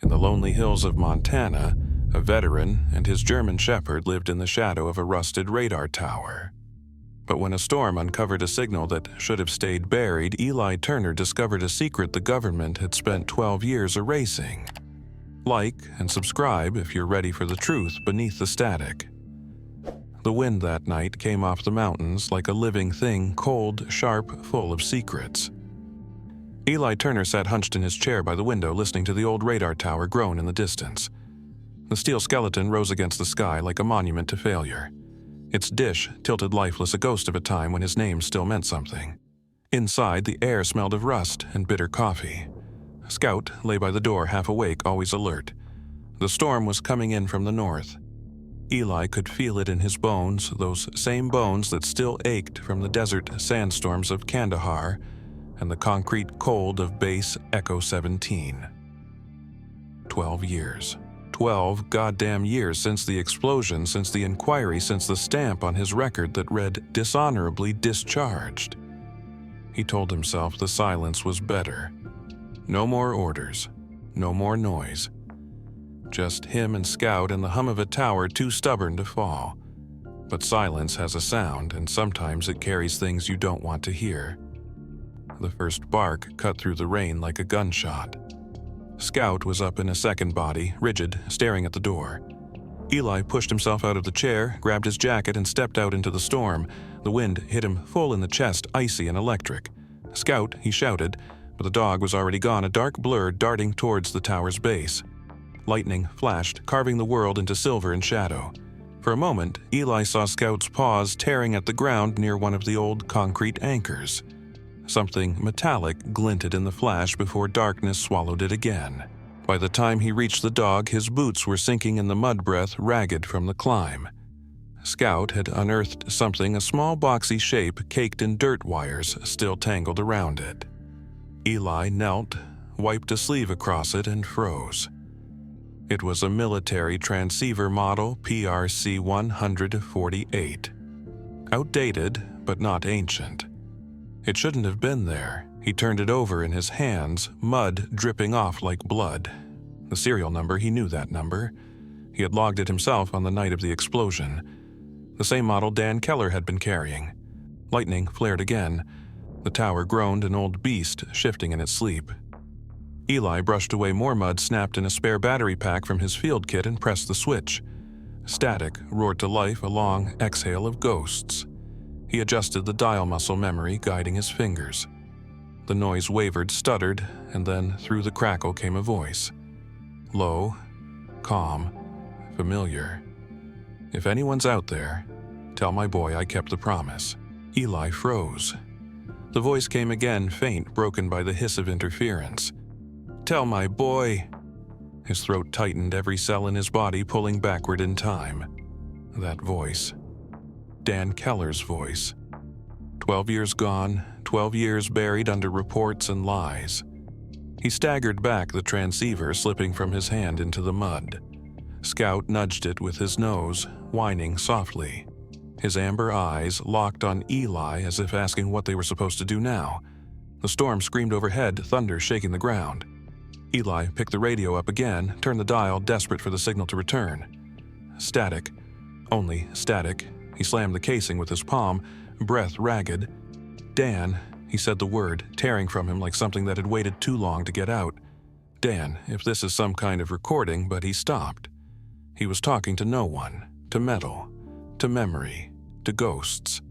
In the lonely hills of Montana, a veteran and his German Shepherd lived in the shadow of a rusted radar tower. But when a storm uncovered a signal that should have stayed buried, Eli Turner discovered a secret the government had spent 12 years erasing. Like and subscribe if you're ready for the truth beneath the static. The wind that night came off the mountains like a living thing, cold, sharp, full of secrets. Eli Turner sat hunched in his chair by the window, listening to the old radar tower groan in the distance. The steel skeleton rose against the sky like a monument to failure. Its dish tilted lifeless, a ghost of a time when his name still meant something. Inside, the air smelled of rust and bitter coffee. Scout lay by the door, half awake, always alert. The storm was coming in from the north. Eli could feel it in his bones, those same bones that still ached from the desert sandstorms of Kandahar and the concrete cold of base Echo 17. 12 years. 12 goddamn years since the explosion, since the inquiry, since the stamp on his record that read dishonorably discharged. He told himself the silence was better. No more orders, no more noise. Just him and Scout and the hum of a tower too stubborn to fall. But silence has a sound, and sometimes it carries things you don't want to hear. The first bark cut through the rain like a gunshot. Scout was up in a second body, rigid, staring at the door. Eli pushed himself out of the chair, grabbed his jacket, and stepped out into the storm. The wind hit him full in the chest, icy and electric. "Scout," he shouted, but the dog was already gone, a dark blur darting towards the tower's base. Lightning flashed, carving the world into silver and shadow. For a moment, Eli saw Scout's paws tearing at the ground near one of the old concrete anchors. Something metallic glinted in the flash before darkness swallowed it again. By the time he reached the dog, his boots were sinking in the mud breath, ragged from the climb. Scout had unearthed something, a small boxy shape caked in dirt wires still tangled around it. Eli knelt, wiped a sleeve across it, and froze. It was a military transceiver model PRC-148. Outdated, but not ancient. It shouldn't have been there. He turned it over in his hands, mud dripping off like blood. The serial number, he knew that number. He had logged it himself on the night of the explosion. The same model Dan Keller had been carrying. Lightning flared again. The tower groaned, an old beast shifting in its sleep. Eli brushed away more mud, snapped in a spare battery pack from his field kit, and pressed the switch. Static roared to life, a long exhale of ghosts. He adjusted the dial muscle memory, guiding his fingers. The noise wavered, stuttered, and then through the crackle came a voice. Low, calm, familiar. "If anyone's out there, tell my boy I kept the promise." Eli froze. The voice came again, faint, broken by the hiss of interference. "Tell my boy." His throat tightened, every cell in his body pulling backward in time. That voice. Dan Keller's voice. 12 years gone, 12 years buried under reports and lies. He staggered back, the transceiver slipping from his hand into the mud. Scout nudged it with his nose, whining softly. His amber eyes locked on Eli as if asking what they were supposed to do now. The storm screamed overhead, thunder shaking the ground. Eli picked the radio up again, turned the dial, desperate for the signal to return. Static. Only static. He slammed the casing with his palm, breath ragged. "Dan," he said the word, tearing from him like something that had waited too long to get out. "Dan, if this is some kind of recording," but he stopped. He was talking to no one, to metal, to memory, to ghosts.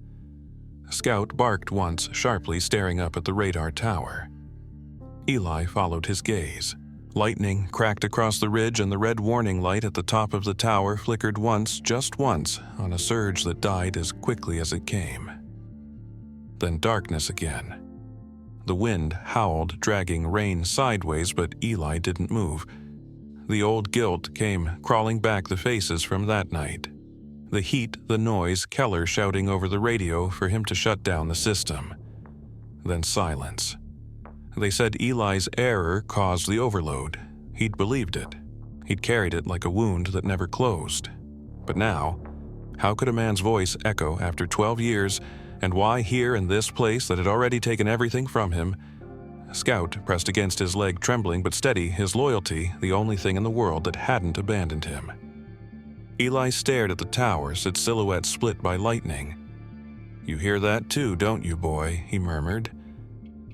Scout barked once, sharply staring up at the radar tower. Eli followed his gaze. Lightning cracked across the ridge, and the red warning light at the top of the tower flickered once, just once, on a surge that died as quickly as it came. Then darkness again. The wind howled, dragging rain sideways, but Eli didn't move. The old guilt came crawling back the faces from that night. The heat, the noise, Keller shouting over the radio for him to shut down the system. Then silence. They said Eli's error caused the overload. He'd believed it. He'd carried it like a wound that never closed. But now, how could a man's voice echo after 12 years, and why here in this place that had already taken everything from him? Scout pressed against his leg, trembling but steady, his loyalty the only thing in the world that hadn't abandoned him. Eli stared at the towers, its silhouette split by lightning. "You hear that too, don't you, boy?" he murmured.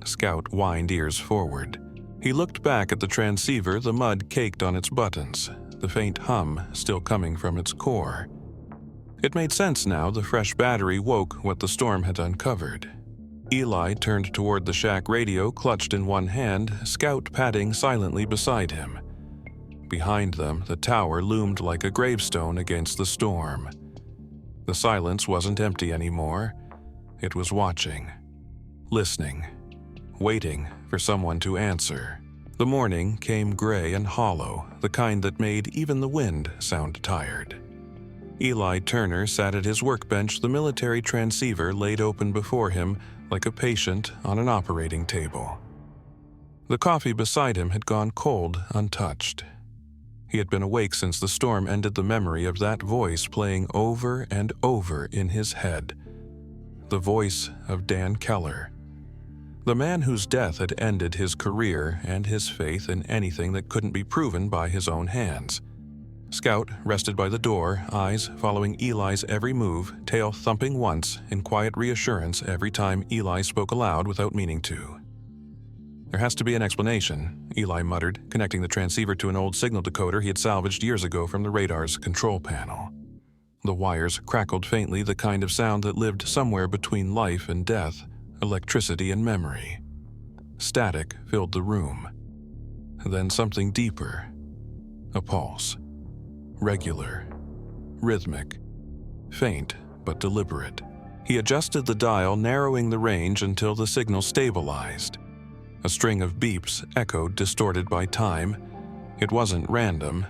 Scout whined ears forward. He looked back at the transceiver, the mud caked on its buttons, the faint hum still coming from its core. It made sense now. The fresh battery woke what the storm had uncovered. Eli turned toward the shack radio, clutched in one hand, Scout padding silently beside him. Behind them, the tower loomed like a gravestone against the storm. The silence wasn't empty anymore. It was watching, listening, waiting for someone to answer. The morning came gray and hollow, the kind that made even the wind sound tired. Eli Turner sat at his workbench, the military transceiver laid open before him like a patient on an operating table. The coffee beside him had gone cold, untouched. He had been awake since the storm ended, the memory of that voice playing over and over in his head. The voice of Dan Keller. The man whose death had ended his career and his faith in anything that couldn't be proven by his own hands. Scout rested by the door, eyes following Eli's every move, tail thumping once in quiet reassurance every time Eli spoke aloud without meaning to. "There has to be an explanation," Eli muttered, connecting the transceiver to an old signal decoder he had salvaged years ago from the radar's control panel. The wires crackled faintly, the kind of sound that lived somewhere between life and death, electricity and memory. Static filled the room. Then something deeper. A pulse. Regular. Rhythmic. Faint but deliberate. He adjusted the dial, narrowing the range until the signal stabilized. A string of beeps echoed, distorted by time. It wasn't random.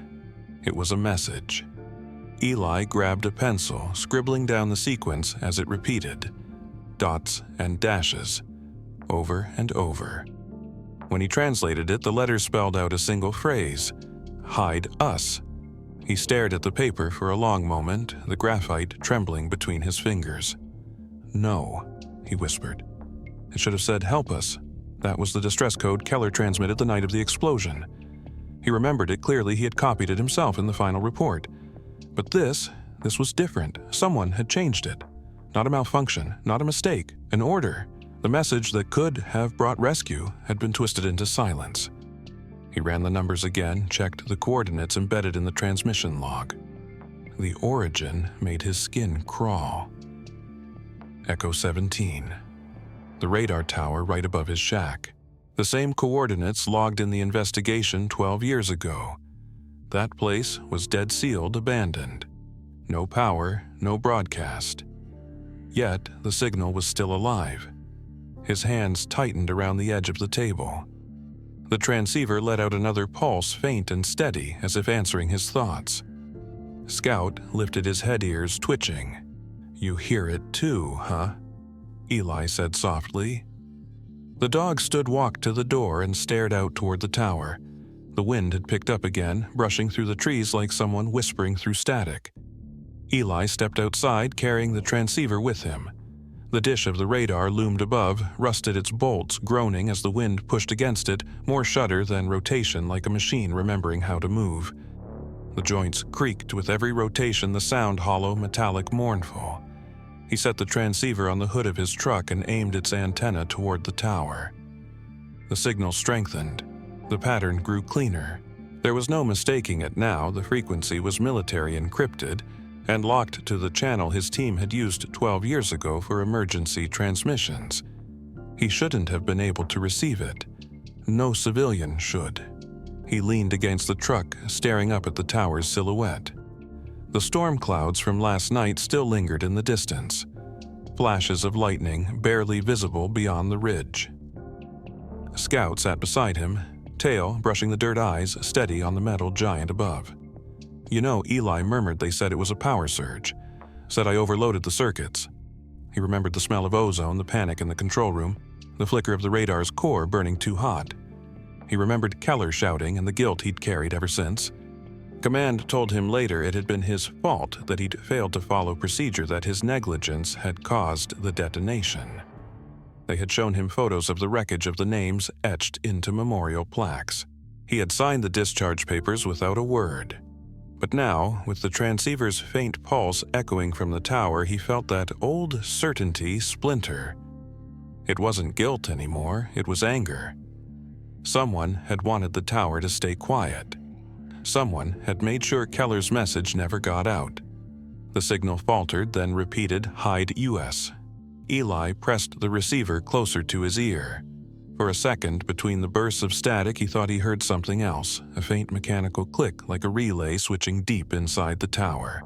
It was a message. Eli grabbed a pencil, scribbling down the sequence as it repeated. Dots and dashes. Over and over. When he translated it, the letters spelled out a single phrase. Hide us. He stared at the paper for a long moment, the graphite trembling between his fingers. "No," he whispered. "It should have said, 'Help us.' That was the distress code Keller transmitted the night of the explosion." He remembered it clearly. He had copied it himself in the final report. But this was different. Someone had changed it. Not a malfunction, not a mistake, an order. The message that could have brought rescue had been twisted into silence. He ran the numbers again, checked the coordinates embedded in the transmission log. The origin made his skin crawl. Echo 17. The radar tower right above his shack. The same coordinates logged in the investigation 12 years ago. That place was dead sealed, abandoned. No power, no broadcast. Yet the signal was still alive. His hands tightened around the edge of the table. The transceiver let out another pulse, faint and steady, as if answering his thoughts. Scout lifted his head, ears twitching. "You hear it too, huh?" Eli said softly. The dog walked to the door and stared out toward the tower. The wind had picked up again, brushing through the trees like someone whispering through static. Eli stepped outside, carrying the transceiver with him. The dish of the radar loomed above, rusted its bolts, groaning as the wind pushed against it, more shudder than rotation, like a machine remembering how to move. The joints creaked with every rotation, the sound hollow, metallic, mournful. He set the transceiver on the hood of his truck and aimed its antenna toward the tower. The signal strengthened. The pattern grew cleaner. There was no mistaking it now. The frequency was military encrypted and locked to the channel his team had used 12 years ago for emergency transmissions. He shouldn't have been able to receive it. No civilian should. He leaned against the truck, staring up at the tower's silhouette. The storm clouds from last night still lingered in the distance. Flashes of lightning barely visible beyond the ridge. Scout sat beside him, tail brushing the dirt, eyes steady on the metal giant above. "You know, Eli murmured they said it was a power surge. Said I overloaded the circuits." He remembered the smell of ozone, the panic in the control room, the flicker of the radar's core burning too hot. He remembered Keller shouting and the guilt he'd carried ever since. Command told him later it had been his fault, that he'd failed to follow procedure, that his negligence had caused the detonation. They had shown him photos of the wreckage of the names etched into memorial plaques. He had signed the discharge papers without a word. But now, with the transceiver's faint pulse echoing from the tower, he felt that old certainty splinter. It wasn't guilt anymore, it was anger. Someone had wanted the tower to stay quiet. Someone had made sure Keller's message never got out. The signal faltered, then repeated, "Hide US." Eli pressed the receiver closer to his ear. For a second, between the bursts of static, he thought he heard something else, a faint mechanical click like a relay switching deep inside the tower.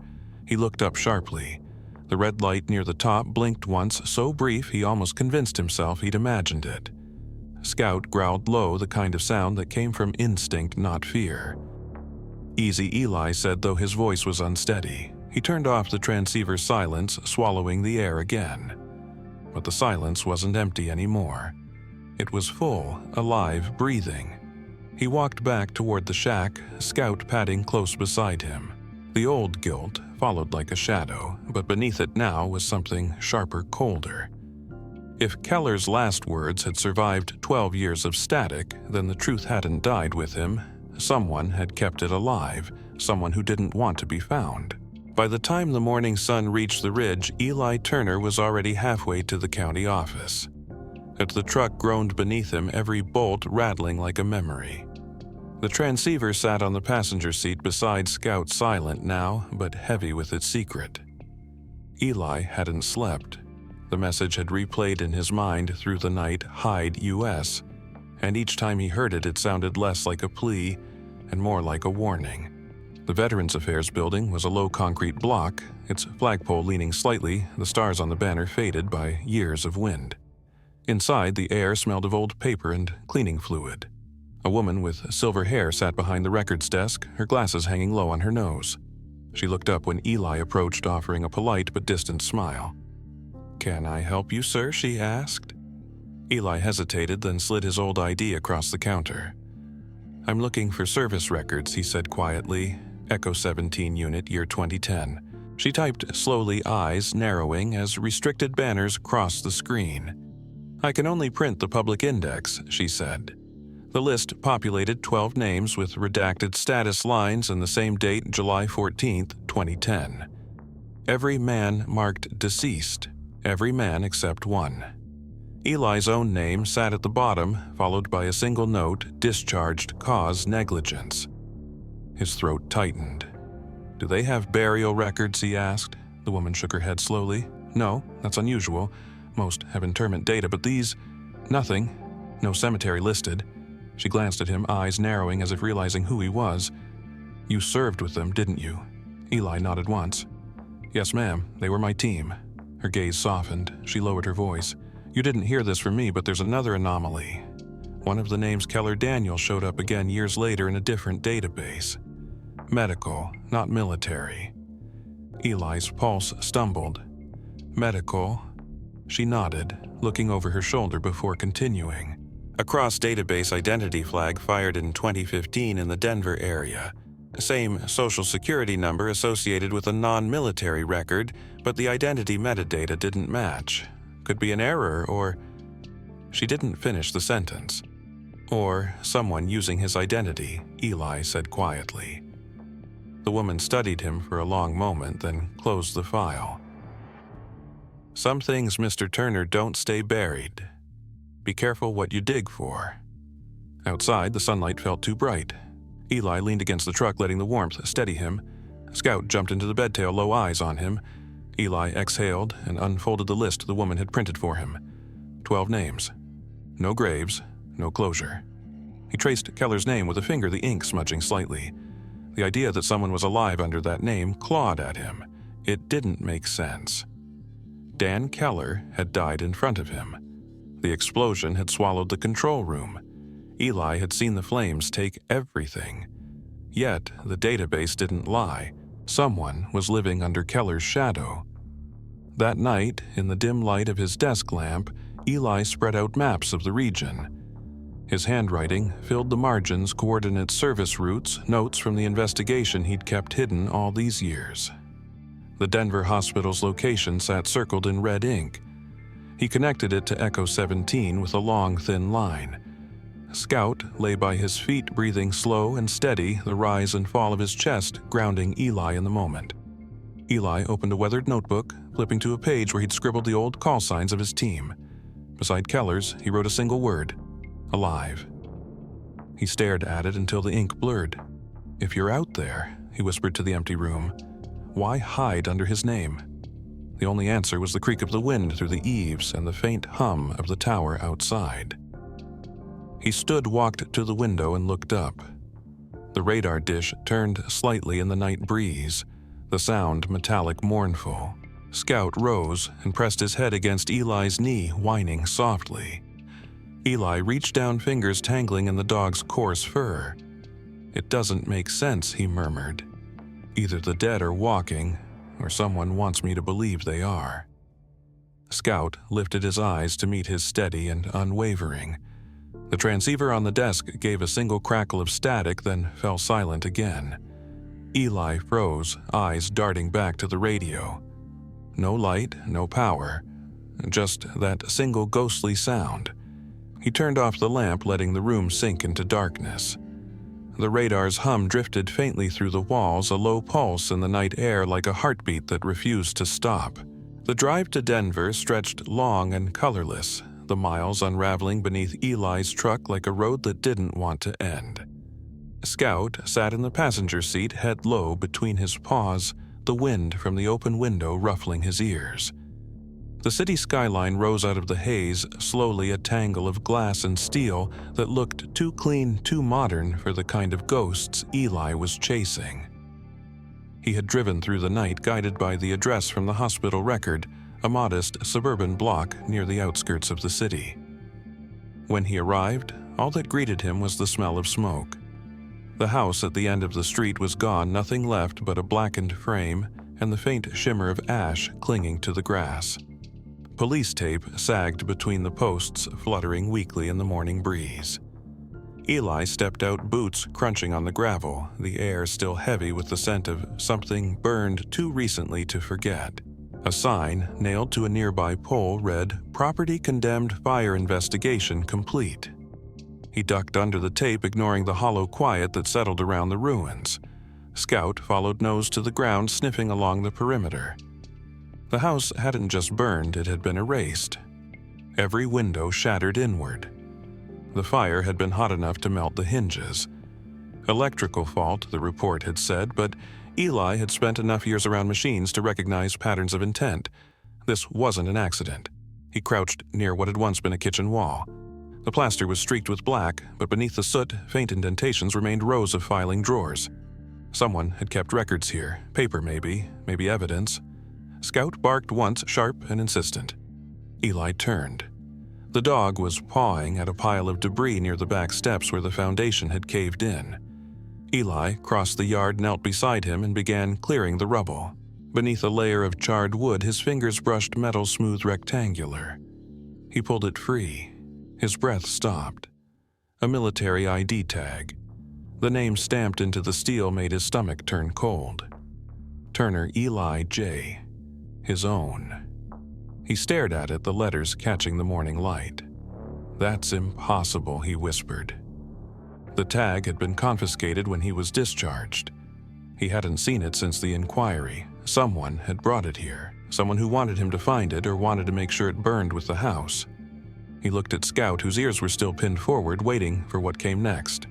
He looked up sharply. The red light near the top blinked once, so brief he almost convinced himself he'd imagined it. Scout growled low, the kind of sound that came from instinct, not fear. "Easy," Eli said, though his voice was unsteady. He turned off the transceiver's silence, swallowing the air again. But the silence wasn't empty anymore. It was full, alive, breathing. He walked back toward the shack, Scout padding close beside him. The old guilt followed like a shadow, but beneath it now was something sharper, colder. If Keller's last words had survived 12 years of static, then the truth hadn't died with him. Someone had kept it alive, someone who didn't want to be found. By the time the morning sun reached the ridge, Eli Turner was already halfway to the county office. As the truck groaned beneath him, every bolt rattling like a memory. The transceiver sat on the passenger seat beside Scout, silent now, but heavy with its secret. Eli hadn't slept. The message had replayed in his mind through the night, "Hide US," and each time he heard it, it sounded less like a plea and more like a warning. The Veterans Affairs building was a low concrete block, its flagpole leaning slightly, the stars on the banner faded by years of wind. Inside, the air smelled of old paper and cleaning fluid. A woman with silver hair sat behind the records desk, her glasses hanging low on her nose. She looked up when Eli approached, offering a polite but distant smile. "Can I help you, sir?" she asked. Eli hesitated, then slid his old ID across the counter. "I'm looking for service records," he said quietly. "Echo 17 unit, year 2010. She typed slowly, eyes narrowing as restricted banners crossed the screen. "I can only print the public index," she said. The list populated 12 names with redacted status lines and the same date, July 14, 2010. Every man marked deceased, every man except one. Eli's own name sat at the bottom, followed by a single note, "Discharged, cause negligence." His throat tightened. "Do they have burial records?" he asked. The woman shook her head slowly. "No, that's unusual. Most have interment data, but these... nothing. No cemetery listed." She glanced at him, eyes narrowing as if realizing who he was. "You served with them, didn't you?" Eli nodded once. "Yes, ma'am. They were my team." Her gaze softened. She lowered her voice. "You didn't hear this from me, but there's another anomaly. One of the names Keller Daniel showed up again years later in a different database. Medical, not military." Eli's pulse stumbled. "Medical?" She nodded, looking over her shoulder before continuing. "A cross-database identity flag fired in 2015 in the Denver area. Same social security number associated with a non-military record, but the identity metadata didn't match. Could be an error or..." She didn't finish the sentence. "Or someone using his identity," Eli said quietly. The woman studied him for a long moment, then closed the file. "Some things, Mr. Turner, don't stay buried. Be careful what you dig for." Outside, the sunlight felt too bright. Eli leaned against the truck, letting the warmth steady him. Scout jumped into the bedtail, low eyes on him. Eli exhaled and unfolded the list the woman had printed for him. 12 names. No graves, no closure. He traced Keller's name with a finger, the ink smudging slightly. The idea that someone was alive under that name clawed at him. It didn't make sense. Dan Keller had died in front of him. The explosion had swallowed the control room. Eli had seen the flames take everything. Yet, the database didn't lie. Someone was living under Keller's shadow. That night, in the dim light of his desk lamp, Eli spread out maps of the region. His handwriting filled the margins, coordinate service routes, notes from the investigation he'd kept hidden all these years. The Denver hospital's location sat circled in red ink. He connected it to Echo 17 with a long, thin line. Scout lay by his feet, breathing slow and steady, the rise and fall of his chest grounding Eli in the moment. Eli opened a weathered notebook, flipping to a page where he'd scribbled the old call signs of his team. Beside Keller's, he wrote a single word: alive. He stared at it until the ink blurred. "If you're out there," he whispered to the empty room, "why hide under his name?" The only answer was the creak of the wind through the eaves and the faint hum of the tower outside. He walked to the window and looked up. The radar dish turned slightly in the night breeze, the sound metallic mournful. Scout rose and pressed his head against Eli's knee, whining softly. Eli reached down, fingers tangling in the dog's coarse fur. "It doesn't make sense," he murmured. "Either the dead are walking, or someone wants me to believe they are." Scout lifted his eyes to meet his steady and unwavering. The transceiver on the desk gave a single crackle of static, then fell silent again. Eli froze, eyes darting back to the radio. No light, no power, just that single ghostly sound. He turned off the lamp, letting the room sink into darkness. The radar's hum drifted faintly through the walls, a low pulse in the night air like a heartbeat that refused to stop. The drive to Denver stretched long and colorless, the miles unraveling beneath Eli's truck like a road that didn't want to end. Scout sat in the passenger seat, head low between his paws, the wind from the open window ruffling his ears. The city skyline rose out of the haze, slowly a tangle of glass and steel that looked too clean, too modern for the kind of ghosts Eli was chasing. He had driven through the night, guided by the address from the hospital record, a modest suburban block near the outskirts of the city. When he arrived, all that greeted him was the smell of smoke. The house at the end of the street was gone, nothing left but a blackened frame and the faint shimmer of ash clinging to the grass. Police tape sagged between the posts, fluttering weakly in the morning breeze. Eli stepped out, boots crunching on the gravel, the air still heavy with the scent of something burned too recently to forget. A sign nailed to a nearby pole read, "Property condemned, fire investigation complete." He ducked under the tape, ignoring the hollow quiet that settled around the ruins. Scout followed nose to the ground, sniffing along the perimeter. The house hadn't just burned, it had been erased. Every window shattered inward. The fire had been hot enough to melt the hinges. Electrical fault, the report had said, but Eli had spent enough years around machines to recognize patterns of intent. This wasn't an accident. He crouched near what had once been a kitchen wall. The plaster was streaked with black, but beneath the soot, faint indentations remained rows of filing drawers. Someone had kept records here, paper maybe evidence. Scout barked once, sharp and insistent. Eli turned. The dog was pawing at a pile of debris near the back steps where the foundation had caved in. Eli crossed the yard, knelt beside him, and began clearing the rubble. Beneath a layer of charred wood, his fingers brushed metal smooth rectangular. He pulled it free. His breath stopped. A military ID tag. The name stamped into the steel made his stomach turn cold. Turner Eli J. His own. He stared at it, the letters catching the morning light. "That's impossible," he whispered. The tag had been confiscated when he was discharged. He hadn't seen it since the inquiry. Someone had brought it here, someone who wanted him to find it or wanted to make sure it burned with the house. He looked at Scout, whose ears were still pinned forward, waiting for what came next.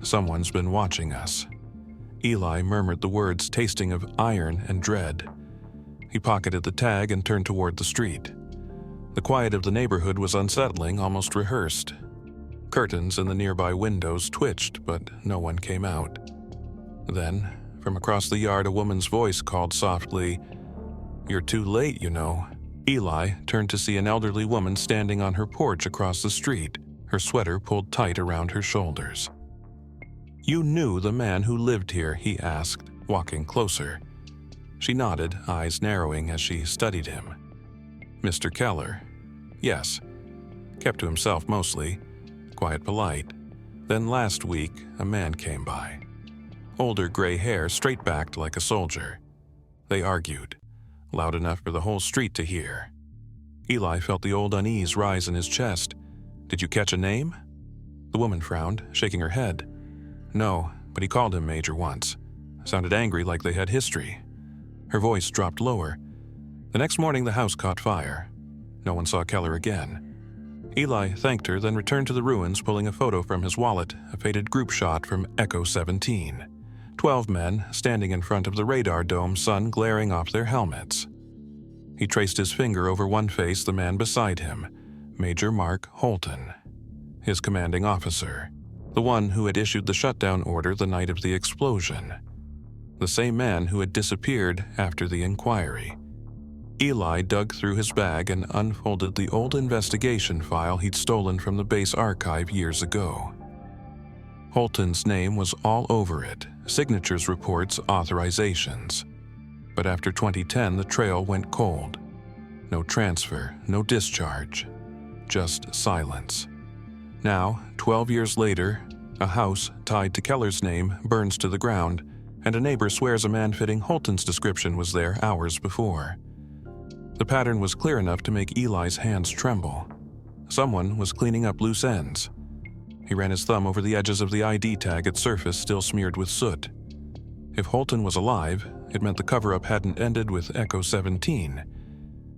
"Someone's been watching us." Eli murmured the words, tasting of iron and dread. He pocketed the tag and turned toward the street. The quiet of the neighborhood was unsettling, almost rehearsed. Curtains in the nearby windows twitched, but no one came out. Then, from across the yard, a woman's voice called softly, "You're too late, you know." Eli turned to see an elderly woman standing on her porch across the street, her sweater pulled tight around her shoulders. "You knew the man who lived here?" he asked, walking closer. She nodded, eyes narrowing as she studied him. "Mr. Keller." "Yes." Kept to himself mostly, quiet, polite. "Then last week, a man came by. Older gray hair, straight-backed like a soldier. They argued, loud enough for the whole street to hear. Eli felt the old unease rise in his chest. "Did you catch a name?" The woman frowned, shaking her head. "No, but he called him Major once. Sounded angry like they had history." Her voice dropped lower. The next morning the house caught fire. No one saw Keller again. Eli thanked her, then returned to the ruins, pulling a photo from his wallet, a faded group shot from Echo 17. 12 men standing in front of the radar dome, sun glaring off their helmets. He traced his finger over one face, the man beside him, Major Mark Holton, his commanding officer, the one who had issued the shutdown order the night of the explosion, the same man who had disappeared after the inquiry. Eli dug through his bag and unfolded the old investigation file he'd stolen from the base archive years ago. Holton's name was all over it, signatures, reports, authorizations. But after 2010, the trail went cold. No transfer, no discharge, just silence. Now, 12 years later, a house tied to Keller's name burns to the ground, and a neighbor swears a man fitting Holton's description was there hours before. The pattern was clear enough to make Eli's hands tremble. Someone was cleaning up loose ends. He ran his thumb over the edges of the ID tag, its surface still smeared with soot. If Holton was alive, it meant the cover-up hadn't ended with Echo 17.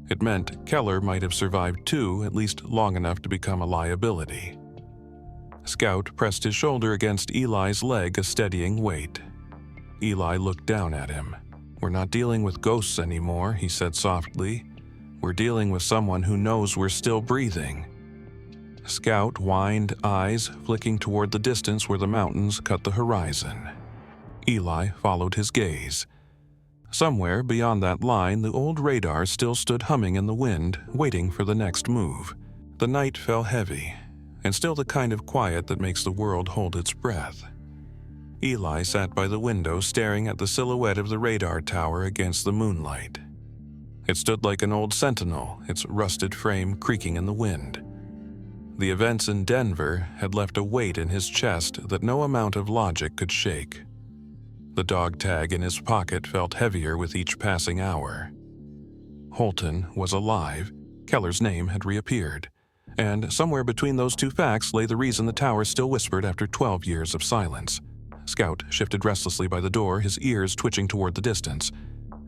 It meant Keller might have survived too, at least long enough to become a liability. Scout pressed his shoulder against Eli's leg, a steadying weight. Eli looked down at him. "We're not dealing with ghosts anymore," he said softly. "We're dealing with someone who knows we're still breathing." Scout whined, eyes flicking toward the distance where the mountains cut the horizon. Eli followed his gaze. Somewhere beyond that line, the old radar still stood humming in the wind, waiting for the next move. The night fell heavy, and still the kind of quiet that makes the world hold its breath. Eli sat by the window, staring at the silhouette of the radar tower against the moonlight. It stood like an old sentinel, its rusted frame creaking in the wind. The events in Denver had left a weight in his chest that no amount of logic could shake. The dog tag in his pocket felt heavier with each passing hour. Holton was alive. Keller's name had reappeared. And somewhere between those two facts lay the reason the tower still whispered after 12 years of silence. Scout shifted restlessly by the door, his ears twitching toward the distance.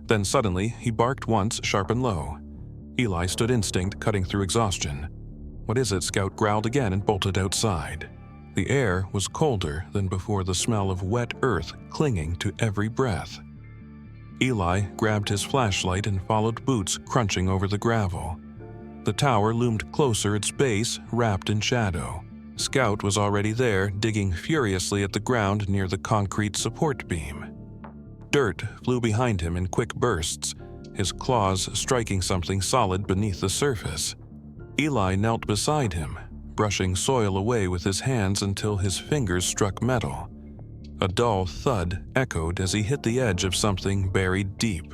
Then suddenly, he barked once, sharp and low. Eli stood instinct, cutting through exhaustion. "What is it?" Scout growled again and bolted outside. The air was colder than before, the smell of wet earth clinging to every breath. Eli grabbed his flashlight and followed boots crunching over the gravel. The tower loomed closer, its base wrapped in shadow. Scout was already there, digging furiously at the ground near the concrete support beam. Dirt flew behind him in quick bursts, his claws striking something solid beneath the surface. Eli knelt beside him, brushing soil away with his hands until his fingers struck metal. A dull thud echoed as he hit the edge of something buried deep.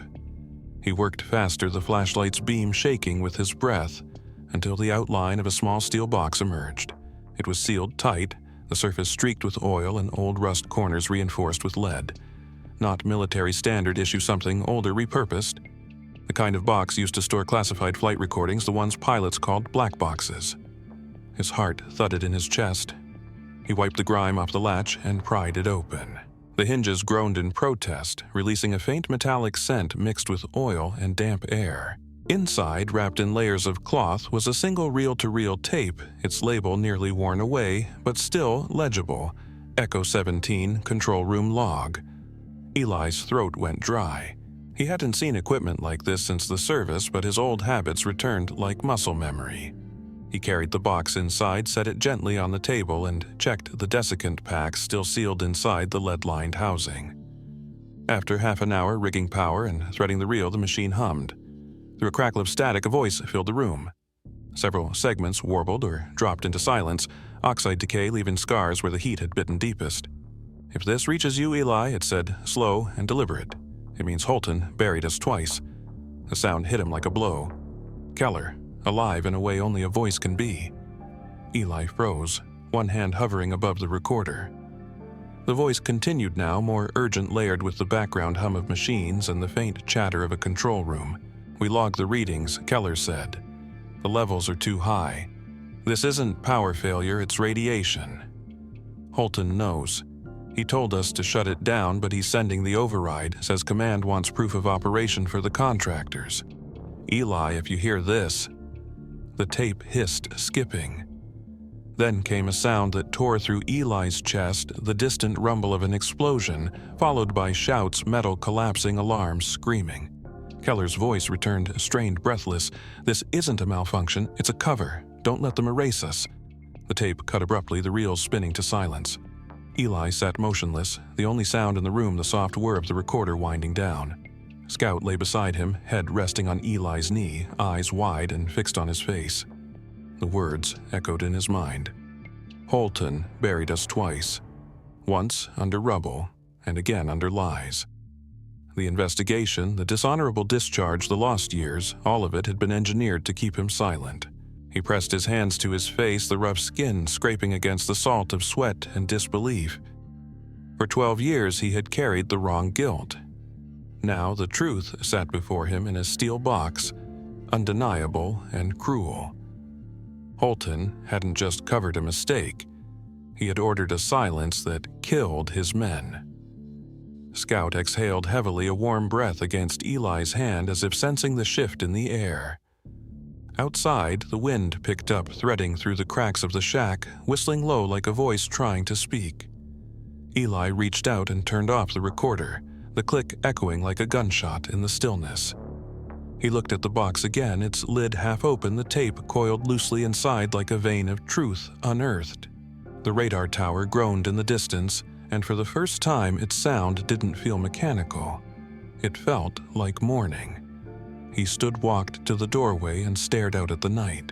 He worked faster, the flashlight's beam shaking with his breath, until the outline of a small steel box emerged. It was sealed tight, the surface streaked with oil and old rust corners reinforced with lead. Not military standard issue, something older, repurposed. The kind of box used to store classified flight recordings, the ones pilots called black boxes. His heart thudded in his chest. He wiped the grime off the latch and pried it open. The hinges groaned in protest, releasing a faint metallic scent mixed with oil and damp air. Inside, wrapped in layers of cloth, was a single reel-to-reel tape, its label nearly worn away, but still legible. Echo 17 control room log. Eli's throat went dry. He hadn't seen equipment like this since the service, but his old habits returned like muscle memory. He carried the box inside, set it gently on the table, and checked the desiccant packs still sealed inside the lead-lined housing. After half an hour rigging power and threading the reel, the machine hummed. Through a crackle of static, a voice filled the room. Several segments warbled or dropped into silence, oxide decay leaving scars where the heat had bitten deepest. "If this reaches you, Eli," it said, slow and deliberate, "it means Holton buried us twice." The sound hit him like a blow. Keller, alive in a way only a voice can be. Eli froze, one hand hovering above the recorder. The voice continued now, more urgent, layered with the background hum of machines and the faint chatter of a control room. "We logged the readings," Keller said. The levels are too high. This isn't power failure, it's radiation. Holton knows. He told us to shut it down, but he's sending the override, says Command wants proof of operation for the contractors. Eli, if you hear this. The tape hissed, skipping. Then came a sound that tore through Eli's chest, the distant rumble of an explosion, followed by shouts, metal collapsing, alarms, screaming. Keller's voice returned, strained, breathless. This isn't a malfunction, it's a cover. Don't let them erase us. The tape cut abruptly, the reels spinning to silence. Eli sat motionless, the only sound in the room the soft whir of the recorder winding down. Scout lay beside him, head resting on Eli's knee, eyes wide and fixed on his face. The words echoed in his mind. Holton buried us twice. Once under rubble, and again under lies. The investigation, the dishonorable discharge, the lost years, all of it had been engineered to keep him silent. He pressed his hands to his face, the rough skin scraping against the salt of sweat and disbelief. For 12 years he had carried the wrong guilt. Now the truth sat before him in a steel box, undeniable and cruel. Holton hadn't just covered a mistake. He had ordered a silence that killed his men. Scout exhaled heavily, a warm breath against Eli's hand as if sensing the shift in the air. Outside, the wind picked up, threading through the cracks of the shack, whistling low like a voice trying to speak. Eli reached out and turned off the recorder, the click echoing like a gunshot in the stillness. He looked at the box again, its lid half open, the tape coiled loosely inside like a vein of truth unearthed. The radar tower groaned in the distance, and for the first time its sound didn't feel mechanical. It felt like morning. He walked to the doorway and stared out at the night.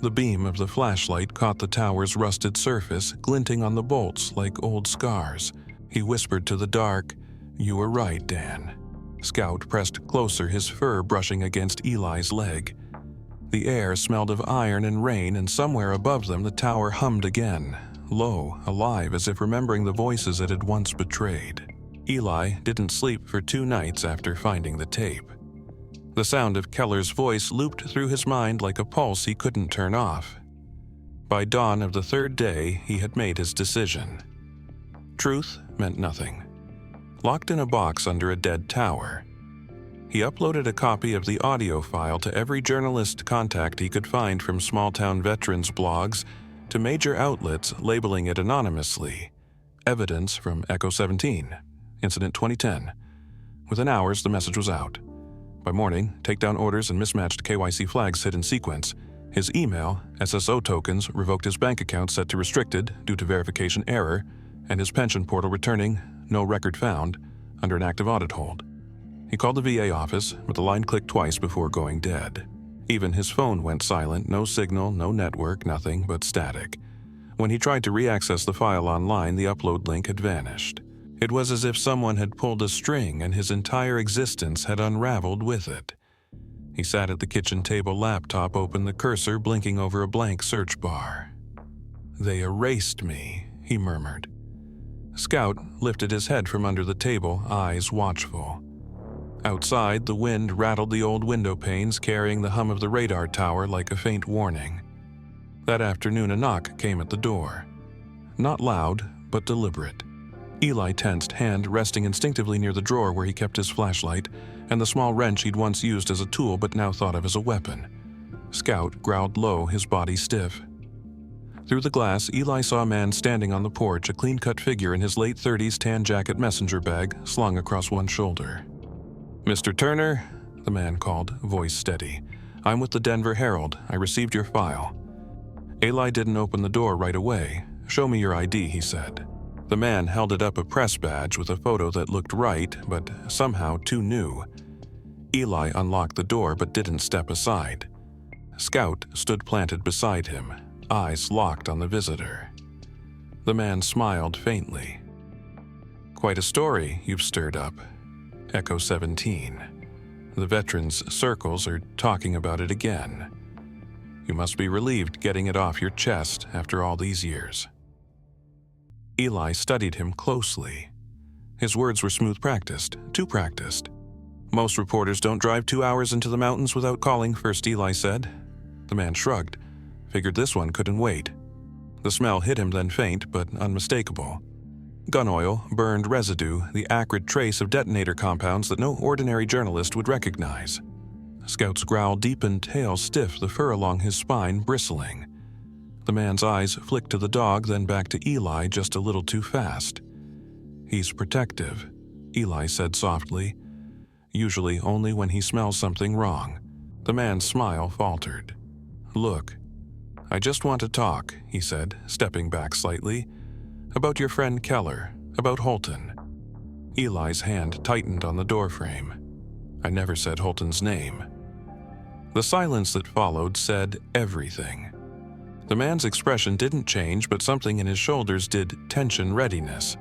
The beam of the flashlight caught the tower's rusted surface, glinting on the bolts like old scars. He whispered to the dark, "You were right, Dan." Scout pressed closer, his fur brushing against Eli's leg. The air smelled of iron and rain, and somewhere above them the tower hummed again, low, alive, as if remembering the voices it had once betrayed. Eli didn't sleep for 2 nights after finding the tape. The sound of Keller's voice looped through his mind like a pulse he couldn't turn off. By dawn of the 3rd day, he had made his decision. Truth meant nothing. Locked in a box under a dead tower. He uploaded a copy of the audio file to every journalist contact he could find, from small-town veterans' blogs to major outlets, labeling it anonymously. Evidence from Echo 17, Incident 2010. Within hours, the message was out. By morning, takedown orders and mismatched KYC flags hid in sequence. His email, SSO tokens, revoked his bank account set to restricted due to verification error, and his pension portal returning, no record found, under an active audit hold. He called the VA office, but the line clicked twice before going dead. Even his phone went silent, no signal, no network, nothing but static. When he tried to re-access the file online, the upload link had vanished. It was as if someone had pulled a string and his entire existence had unraveled with it. He sat at the kitchen table laptop, open the cursor blinking over a blank search bar. "They erased me," he murmured. Scout lifted his head from under the table, eyes watchful. Outside, the wind rattled the old window panes, carrying the hum of the radar tower like a faint warning. That afternoon, a knock came at the door. Not loud, but deliberate. Eli tensed, hand resting instinctively near the drawer where he kept his flashlight, and the small wrench he'd once used as a tool but now thought of as a weapon. Scout growled low, his body stiff. Through the glass, Eli saw a man standing on the porch, a clean-cut figure in his late 30s tan jacket messenger bag slung across one shoulder. "Mr. Turner," the man called, voice steady. "I'm with the Denver Herald. I received your file." Eli didn't open the door right away. "Show me your ID," he said. The man held it up, a press badge with a photo that looked right, but somehow too new. Eli unlocked the door but didn't step aside. Scout stood planted beside him, eyes locked on the visitor. The man smiled faintly. "Quite a story you've stirred up. Echo 17. The veterans' circles are talking about it again. You must be relieved getting it off your chest after all these years." Eli studied him closely. His words were smooth practiced, too practiced. "Most reporters don't drive 2 hours into the mountains without calling first," Eli said. The man shrugged, figured this one couldn't wait. The smell hit him then faint but unmistakable. Gun oil, burned residue, the acrid trace of detonator compounds that no ordinary journalist would recognize. Scout's growl deepened, tail stiff, the fur along his spine bristling. The man's eyes flicked to the dog, then back to Eli just a little too fast. "He's protective," Eli said softly. "Usually only when he smells something wrong." The man's smile faltered. "Look, I just want to talk," he said, stepping back slightly. "About your friend Keller, about Holton." Eli's hand tightened on the doorframe. "I never said Holton's name." The silence that followed said everything. The man's expression didn't change, but something in his shoulders did, tension readiness.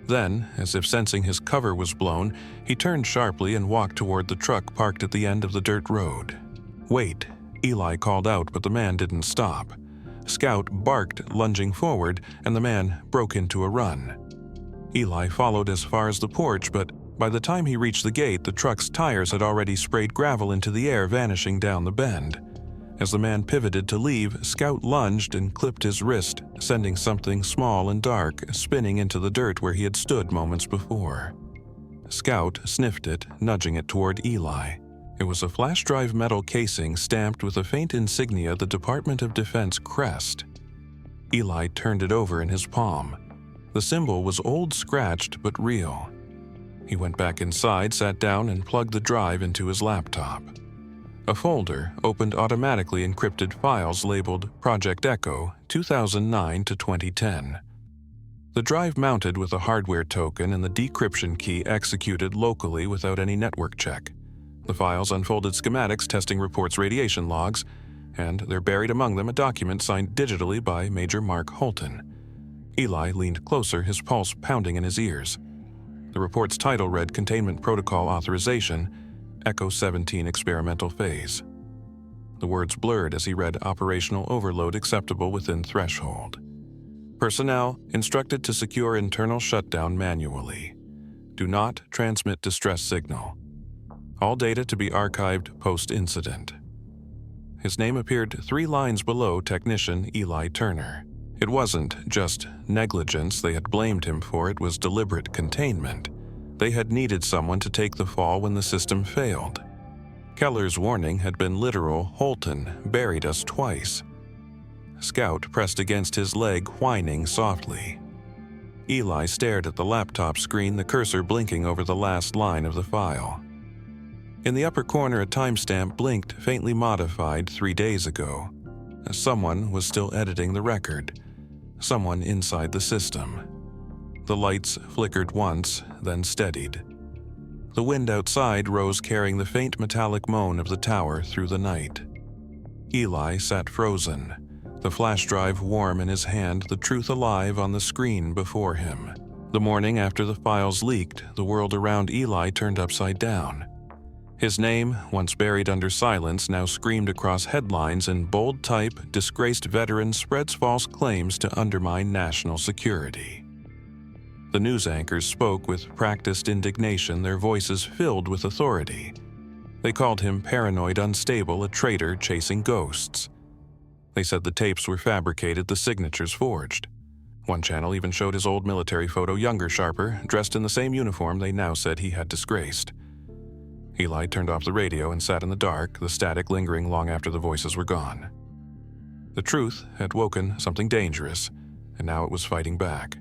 Then, as if sensing his cover was blown, he turned sharply and walked toward the truck parked at the end of the dirt road. "Wait," Eli called out, but the man didn't stop. Scout barked, lunging forward, and the man broke into a run. Eli followed as far as the porch, but by the time he reached the gate, the truck's tires had already sprayed gravel into the air, vanishing down the bend. As the man pivoted to leave, Scout lunged and clipped his wrist, sending something small and dark spinning into the dirt where he had stood moments before. Scout sniffed it, nudging it toward Eli. It was a flash drive metal casing stamped with a faint insignia, the Department of Defense crest. Eli turned it over in his palm. The symbol was old, scratched, but real. He went back inside, sat down, and plugged the drive into his laptop. A folder opened automatically encrypted files labeled Project Echo 2009 to 2010. The drive mounted with a hardware token and the decryption key executed locally without any network check. The files unfolded schematics testing reports radiation logs, and there buried among them a document signed digitally by Major Mark Holton. Eli leaned closer, his pulse pounding in his ears. The report's title read Containment Protocol Authorization, Echo 17 Experimental Phase. The words blurred as he read Operational Overload Acceptable Within Threshold. Personnel instructed to secure internal shutdown manually. Do not transmit distress signal. All data to be archived post-incident. His name appeared 3 lines below Technician Eli Turner. It wasn't just negligence they had blamed him for, it was deliberate containment. They had needed someone to take the fall when the system failed. Keller's warning had been literal. Holton buried us twice. Scout pressed against his leg, whining softly. Eli stared at the laptop screen, the cursor blinking over the last line of the file. In the upper corner, a timestamp blinked, faintly modified 3 days ago. Someone was still editing the record. Someone inside the system. The lights flickered once, then steadied. The wind outside rose, carrying the faint metallic moan of the tower through the night. Eli sat frozen, the flash drive warm in his hand, the truth alive on the screen before him. The morning after the files leaked, the world around Eli turned upside down. His name, once buried under silence, now screamed across headlines in bold type. Disgraced veteran spreads false claims to undermine national security. The news anchors spoke with practiced indignation, their voices filled with authority. They called him paranoid, unstable, a traitor chasing ghosts. They said the tapes were fabricated, the signatures forged. One channel even showed his old military photo, younger, sharper, dressed in the same uniform they now said he had disgraced. Eli turned off the radio and sat in the dark, the static lingering long after the voices were gone. The truth had woken something dangerous, and now it was fighting back.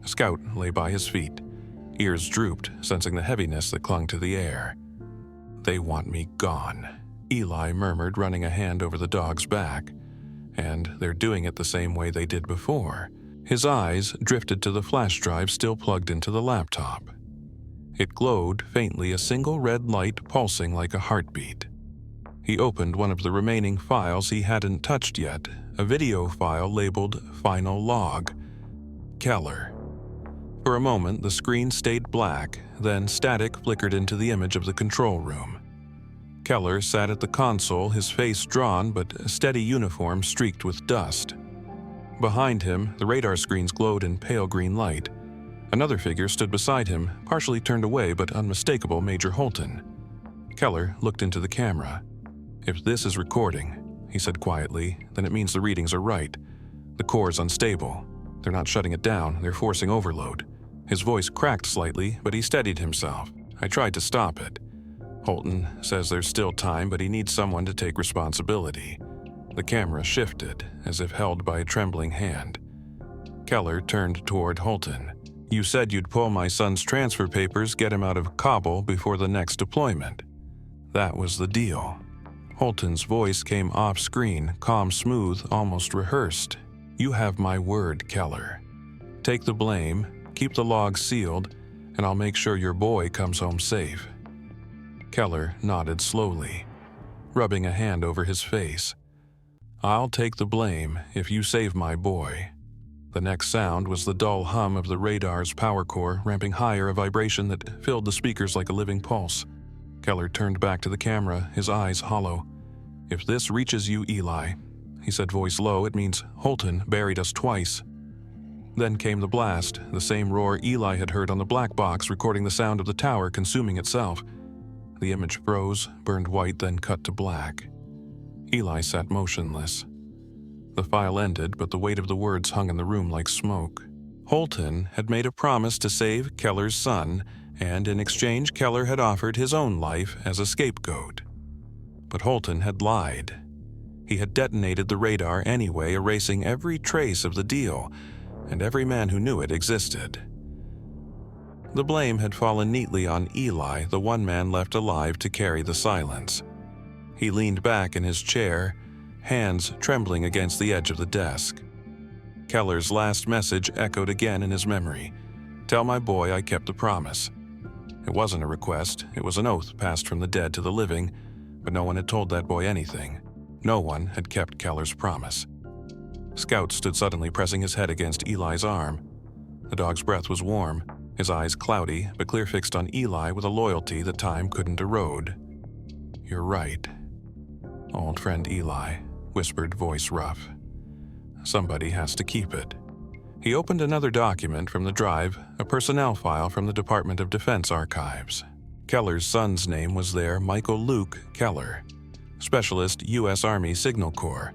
Scout lay by his feet, ears drooped, sensing the heaviness that clung to the air. "They want me gone," Eli murmured, running a hand over the dog's back. "And they're doing it the same way they did before." His eyes drifted to the flash drive still plugged into the laptop. It glowed faintly, a single red light pulsing like a heartbeat. He opened one of the remaining files he hadn't touched yet, a video file labeled Final Log. Keller. For a moment, the screen stayed black, then static flickered into the image of the control room. Keller sat at the console, his face drawn but a steady uniform streaked with dust. Behind him, the radar screens glowed in pale green light. Another figure stood beside him, partially turned away but unmistakable, Major Holton. Keller looked into the camera. "If this is recording," he said quietly, "then it means the readings are right. The core's unstable. They're not shutting it down, they're forcing overload." His voice cracked slightly, but he steadied himself. "I tried to stop it. Holton says there's still time, but he needs someone to take responsibility." The camera shifted, as if held by a trembling hand. Keller turned toward Holton. "You said you'd pull my son's transfer papers, get him out of Kabul before the next deployment. That was the deal." Holton's voice came off-screen, calm, smooth, almost rehearsed. "You have my word, Keller. Take the blame, keep the log sealed, and I'll make sure your boy comes home safe." Keller nodded slowly, rubbing a hand over his face. "I'll take the blame if you save my boy." The next sound was the dull hum of the radar's power core ramping higher, a vibration that filled the speakers like a living pulse. Keller turned back to the camera, his eyes hollow. "If this reaches you, Eli," he said, voice low, "it means Holton buried us twice." Then came the blast, the same roar Eli had heard on the black box, recording the sound of the tower consuming itself. The image froze, burned white, then cut to black. Eli sat motionless. The file ended, but the weight of the words hung in the room like smoke. Holton had made a promise to save Keller's son, and in exchange Keller had offered his own life as a scapegoat. But Holton had lied. He had detonated the radar anyway, erasing every trace of the deal, and every man who knew it existed. The blame had fallen neatly on Eli, the one man left alive to carry the silence. He leaned back in his chair, hands trembling against the edge of the desk. Keller's last message echoed again in his memory. "Tell my boy I kept the promise." It wasn't a request, it was an oath passed from the dead to the living, but no one had told that boy anything. No one had kept Keller's promise. Scout stood suddenly, pressing his head against Eli's arm. The dog's breath was warm, his eyes cloudy, but clear fixed on Eli with a loyalty that time couldn't erode. "You're right, old friend Eli," whispered, voice rough. "Somebody has to keep it." He opened another document from the drive, a personnel file from the Department of Defense archives. Keller's son's name was there, Michael Luke Keller, Specialist U.S. Army Signal Corps.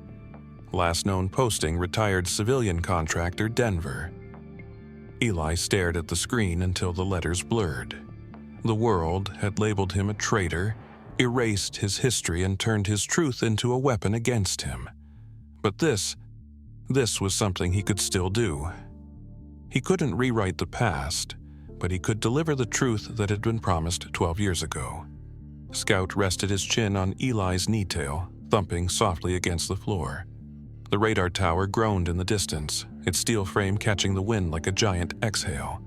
Last known posting, retired civilian contractor, Denver. Eli stared at the screen until the letters blurred. The world had labeled him a traitor, erased his history, and turned his truth into a weapon against him. But this was something he could still do. He couldn't rewrite the past, but he could deliver the truth that had been promised 12 years ago. Scout rested his chin on Eli's knee-tail, thumping softly against the floor. The radar tower groaned in the distance, its steel frame catching the wind like a giant exhale.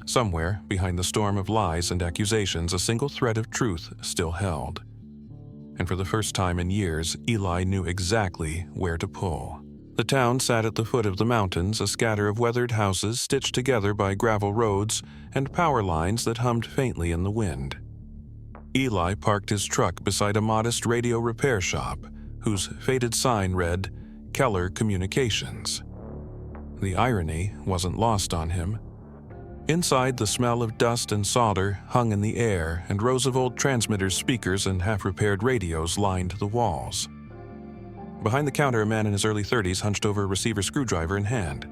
Somewhere, behind the storm of lies and accusations, a single thread of truth still held. And for the first time in years, Eli knew exactly where to pull. The town sat at the foot of the mountains, a scatter of weathered houses stitched together by gravel roads and power lines that hummed faintly in the wind. Eli parked his truck beside a modest radio repair shop, whose faded sign read, Keller Communications. The irony wasn't lost on him. Inside, the smell of dust and solder hung in the air, and rows of old transmitters, speakers, and half-repaired radios lined the walls. Behind the counter, a man in his early 30s hunched over a receiver screwdriver in hand.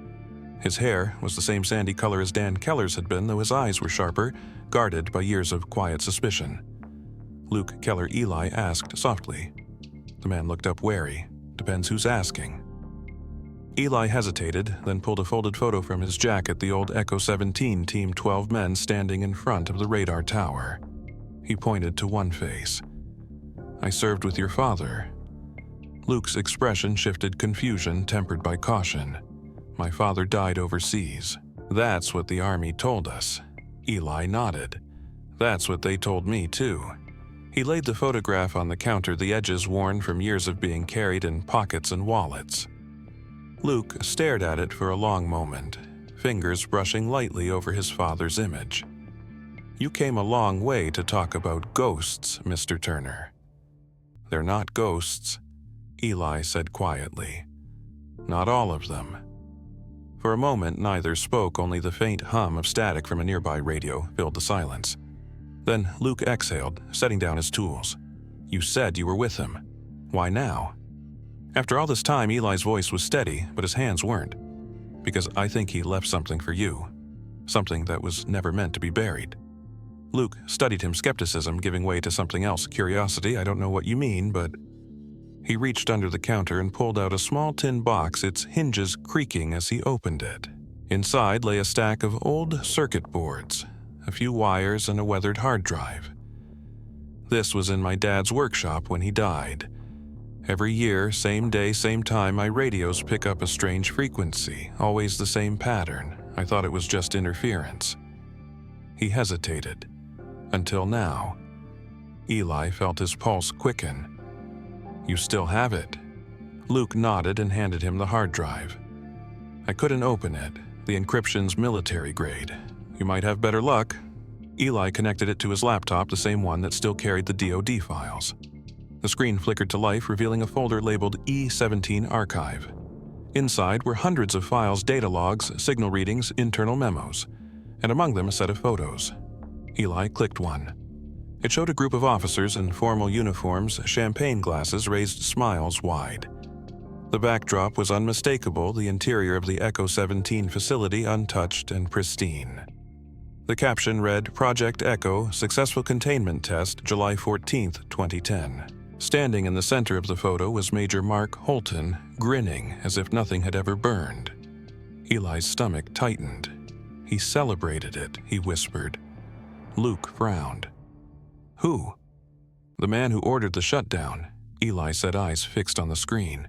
His hair was the same sandy color as Dan Keller's had been, though his eyes were sharper, guarded by years of quiet suspicion. "Luke Keller," Eli asked softly. The man looked up wary. "Depends who's asking." Eli hesitated, then pulled a folded photo from his jacket, the old Echo 17 Team 12 men standing in front of the radar tower. He pointed to one face. "I served with your father." Luke's expression shifted, confusion tempered by caution. "My father died overseas." "That's what the Army told us." Eli nodded. "That's what they told me, too." He laid the photograph on the counter, the edges worn from years of being carried in pockets and wallets. Luke stared at it for a long moment, fingers brushing lightly over his father's image. "You came a long way to talk about ghosts, Mr. Turner." "They're not ghosts," Eli said quietly. "Not all of them." For a moment, neither spoke, only the faint hum of static from a nearby radio filled the silence. Then Luke exhaled, setting down his tools. "You said you were with him." Why now? After all this time, Eli's voice was steady, but his hands weren't. Because I think he left something for you. Something that was never meant to be buried. Luke studied him, skepticism giving way to something else. Curiosity, I don't know what you mean, but... He reached under the counter and pulled out a small tin box, its hinges creaking as he opened it. Inside lay a stack of old circuit boards, a few wires, and a weathered hard drive. This was in my dad's workshop when he died. Every year, same day, same time, my radios pick up a strange frequency, always the same pattern. I thought it was just interference. He hesitated. Until now. Eli felt his pulse quicken. You still have it? Luke nodded and handed him the hard drive. I couldn't open it. The encryption's military grade. You might have better luck. Eli connected it to his laptop, the same one that still carried the DoD files. The screen flickered to life, revealing a folder labeled E17 Archive. Inside were hundreds of files, data logs, signal readings, internal memos, and among them a set of photos. Eli clicked one. It showed a group of officers in formal uniforms, champagne glasses raised smiles wide. The backdrop was unmistakable, the interior of the Echo 17 facility untouched and pristine. The caption read, Project Echo, Successful Containment Test, July 14, 2010. Standing in the center of the photo was Major Mark Holton, grinning as if nothing had ever burned. Eli's stomach tightened. He celebrated it, he whispered. Luke frowned. Who? The man who ordered the shutdown, Eli said, eyes fixed on the screen.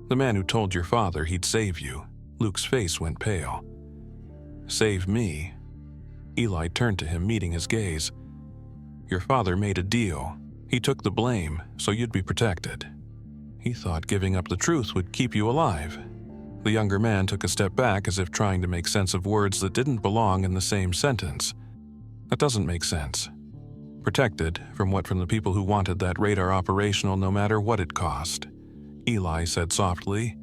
The man who told your father he'd save you. Luke's face went pale. Save me? Eli turned to him, meeting his gaze. Your father made a deal. He took the blame, so you'd be protected. He thought giving up the truth would keep you alive. The younger man took a step back as if trying to make sense of words that didn't belong in the same sentence. That doesn't make sense. Protected from what? From the people who wanted that radar operational no matter what it cost. Eli said softly.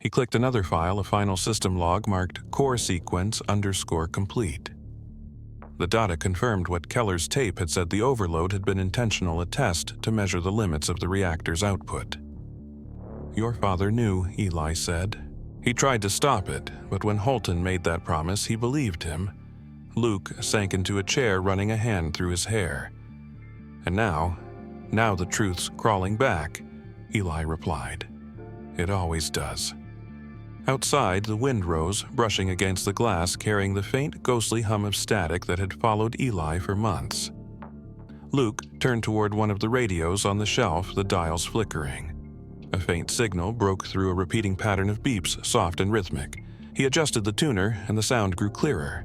He clicked another file, a final system log marked core sequence _complete. The data confirmed what Keller's tape had said. The overload had been intentional, a test to measure the limits of the reactor's output. Your father knew, Eli said. He tried to stop it, but when Holton made that promise, he believed him. Luke sank into a chair, running a hand through his hair. And now the truth's crawling back, Eli replied. It always does. Outside, the wind rose, brushing against the glass, carrying the faint, ghostly hum of static that had followed Eli for months. Luke turned toward one of the radios on the shelf, the dials flickering. A faint signal broke through a repeating pattern of beeps, soft and rhythmic. He adjusted the tuner, and the sound grew clearer.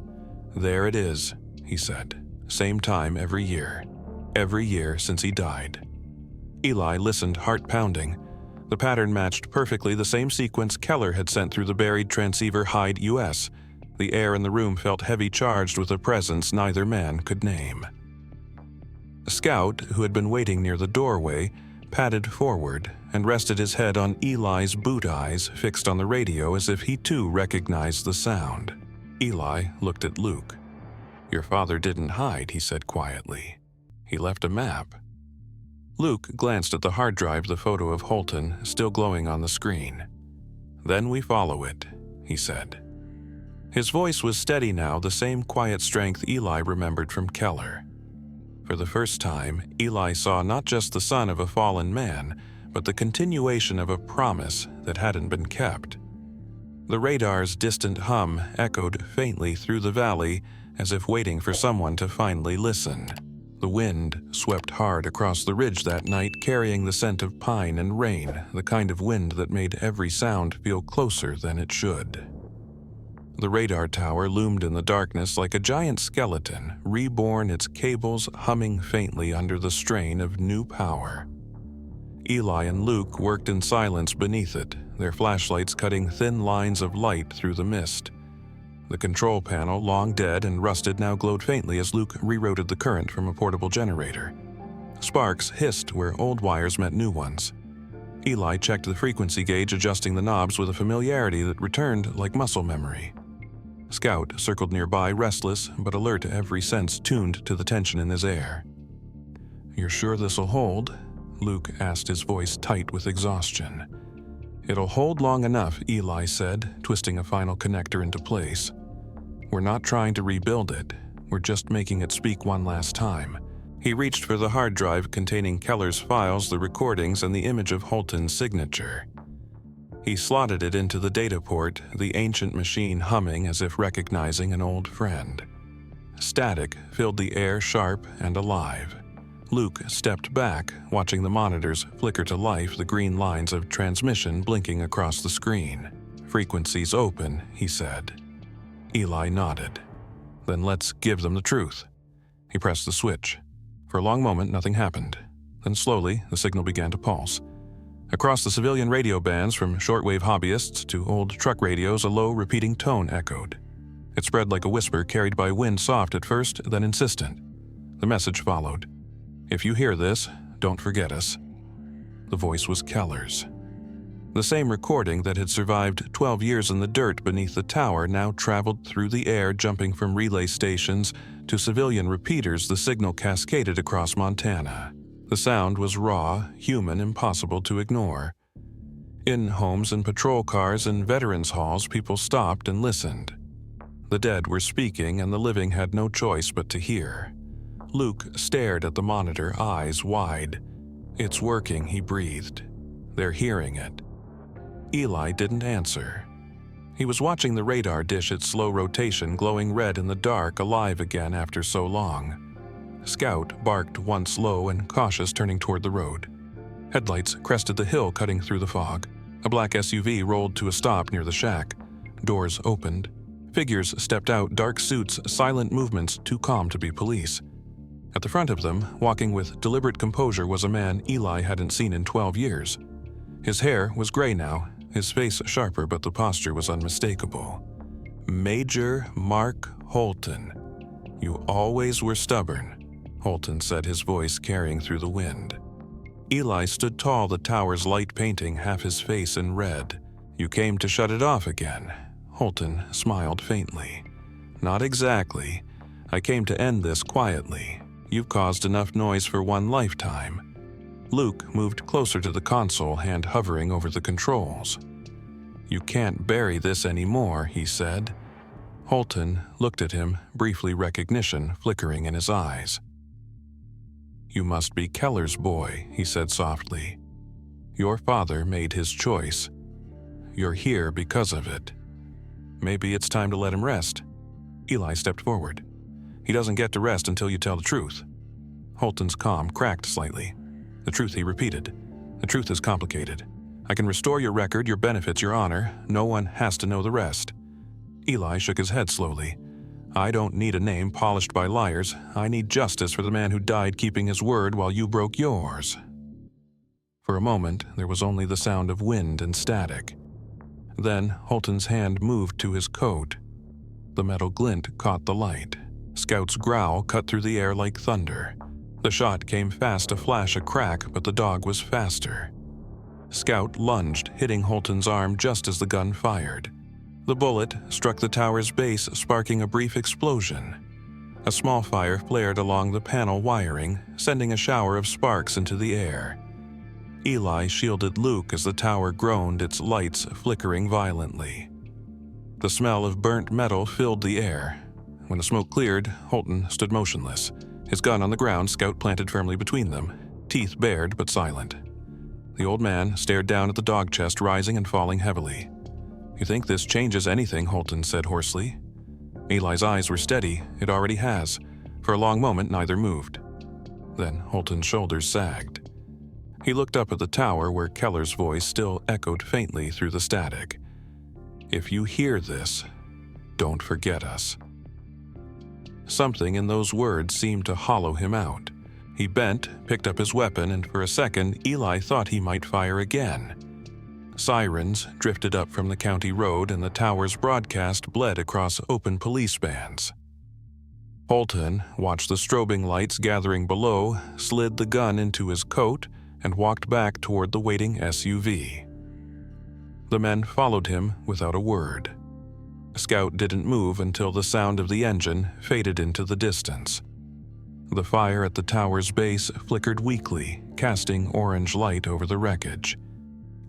There it is, he said. Same time every year. Every year since he died. Eli listened, heart pounding. The pattern matched perfectly the same sequence Keller had sent through the buried transceiver Hyde US. The air in the room felt heavy, charged with a presence neither man could name. A scout, who had been waiting near the doorway, padded forward and rested his head on Eli's boot eyes fixed on the radio as if he too recognized the sound. Eli looked at Luke. Your father didn't hide, he said quietly. He left a map. Luke glanced at the hard drive, the photo of Holton still glowing on the screen. Then we follow it, he said. His voice was steady now, the same quiet strength Eli remembered from Keller. For the first time, Eli saw not just the son of a fallen man, but the continuation of a promise that hadn't been kept. The radar's distant hum echoed faintly through the valley, as if waiting for someone to finally listen. The wind swept hard across the ridge that night, carrying the scent of pine and rain, the kind of wind that made every sound feel closer than it should. The radar tower loomed in the darkness like a giant skeleton, reborn, its cables humming faintly under the strain of new power. Eli and Luke worked in silence beneath it, their flashlights cutting thin lines of light through the mist. The control panel, long dead and rusted, now glowed faintly as Luke rerouted the current from a portable generator. Sparks hissed where old wires met new ones. Eli checked the frequency gauge, adjusting the knobs with a familiarity that returned like muscle memory. Scout circled nearby, restless but alert, every sense tuned to the tension in his air. You're sure this'll hold? Luke asked, his voice tight with exhaustion. "It'll hold long enough," Eli said, twisting a final connector into place. "We're not trying to rebuild it. We're just making it speak one last time." He reached for the hard drive containing Keller's files, the recordings, and the image of Holton's signature. He slotted it into the data port, the ancient machine humming as if recognizing an old friend. Static filled the air, sharp and alive. Luke stepped back, watching the monitors flicker to life, the green lines of transmission blinking across the screen. "Frequencies open," he said. Eli nodded. "Then let's give them the truth." He pressed the switch. For a long moment, nothing happened. Then slowly, the signal began to pulse. Across the civilian radio bands, from shortwave hobbyists to old truck radios, a low, repeating tone echoed. It spread like a whisper carried by wind, soft at first, then insistent. The message followed. "If you hear this, don't forget us." The voice was Keller's. The same recording that had survived 12 years in the dirt beneath the tower now traveled through the air, jumping from relay stations to civilian repeaters. The signal cascaded across Montana. The sound was raw, human, impossible to ignore. In homes and patrol cars and veterans' halls, people stopped and listened. The dead were speaking, and the living had no choice but to hear. Luke stared at the monitor, eyes wide. "It's working," he breathed. "They're hearing it." Eli didn't answer. He was watching the radar dish its slow rotation, glowing red in the dark, alive again after so long. Scout barked once low and cautious, turning toward the road. Headlights crested the hill, cutting through the fog. A black SUV rolled to a stop near the shack. Doors opened. Figures stepped out, dark suits, silent movements too calm to be police. At the front of them, walking with deliberate composure, was a man Eli hadn't seen in 12 years. His hair was gray now, his face sharper, but the posture was unmistakable. "Major Mark Holton. You always were stubborn," Holton said, his voice carrying through the wind. Eli stood tall, the tower's light painting half his face in red. "You came to shut it off again." Holton smiled faintly. "Not exactly. I came to end this quietly. You've caused enough noise for one lifetime." Luke moved closer to the console, hand hovering over the controls. "You can't bury this anymore," he said. Holton looked at him, briefly recognition flickering in his eyes. "You must be Keller's boy," he said softly. "Your father made his choice. You're here because of it. Maybe it's time to let him rest." Eli stepped forward. "He doesn't get to rest until you tell the truth." Holton's calm cracked slightly. "The truth," he repeated. "The truth is complicated. I can restore your record, your benefits, your honor. No one has to know the rest." Eli shook his head slowly. "I don't need a name polished by liars. I need justice for the man who died keeping his word while you broke yours." For a moment, there was only the sound of wind and static. Then Holton's hand moved to his coat. The metal glint caught the light. Scout's growl cut through the air like thunder. The shot came fast, a flash, a crack, but the dog was faster. Scout lunged, hitting Holton's arm just as the gun fired. The bullet struck the tower's base, sparking a brief explosion. A small fire flared along the panel wiring, sending a shower of sparks into the air. Eli shielded Luke as the tower groaned, its lights flickering violently. The smell of burnt metal filled the air. When the smoke cleared, Holton stood motionless, his gun on the ground, Scout planted firmly between them, teeth bared but silent. The old man stared down at the dog chest, rising and falling heavily. "You think this changes anything?" Holton said hoarsely. Eli's eyes were steady. "It already has." For a long moment, neither moved. Then Holton's shoulders sagged. He looked up at the tower, where Keller's voice still echoed faintly through the static. "If you hear this, don't forget us." Something in those words seemed to hollow him out. He bent, picked up his weapon, and for a second, Eli thought he might fire again. Sirens drifted up from the county road, and the tower's broadcast bled across open police bands. Holton watched the strobing lights gathering below, slid the gun into his coat, and walked back toward the waiting SUV. The men followed him without a word. Scout didn't move until the sound of the engine faded into the distance. The fire at the tower's base flickered weakly, casting orange light over the wreckage.